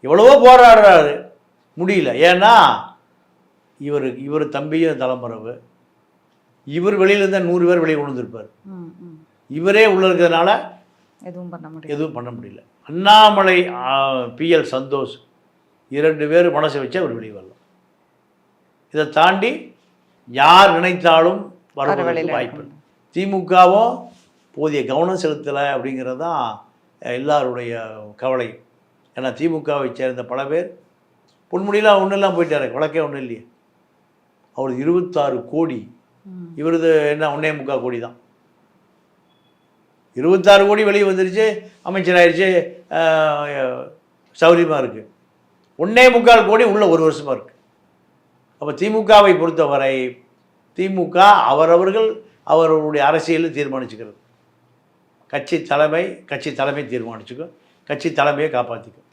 எவ்வளவோ போராடுறாரு, முடியல. ஏன்னா இவர் தம்பியும் தலைமறைவு, இவர் வெளியில் இருந்தால் 100 பேர் வெளியே விழுந்திருப்பார். இவரே உள்ள இருக்கிறதுனால எதுவும் பண்ண முடியல. அண்ணாமலை, PL சந்தோஷ் 2 பேர் மனசை வச்சு அவர் வெளியே வரலாம். இதை தாண்டி யார் நினைத்தாலும் வருவதற்கு வாய்ப்பு. திமுகவும் போதிய கவனம் செலுத்தலை அப்படிங்கிறது தான் எல்லாருடைய கவலை. ஏன்னா திமுகவை சேர்ந்த பல பேர் பொன்முடியெலாம் ஒன்றும் இல்லாமல் போயிட்டாரு, வழக்கே ஒன்றும் இல்லையே. அவர் 26 கோடி, இவரது என்ன 1.25 கோடி தான். 26 கோடி வெளியே வந்துருச்சு, அமைச்சராகிடுச்சு, சௌரியமாக இருக்குது. 1.25 கோடி உள்ள 1 வருஷமாக இருக்குது. அப்போ திமுகவை பொறுத்தவரை திமுக அவர்களுடைய அரசியலில் தீர்மானிச்சுக்கிறது. கட்சி தலைமை தீர்மானிச்சுக்கும், கட்சி தலைமையை காப்பாற்றிக்கும்.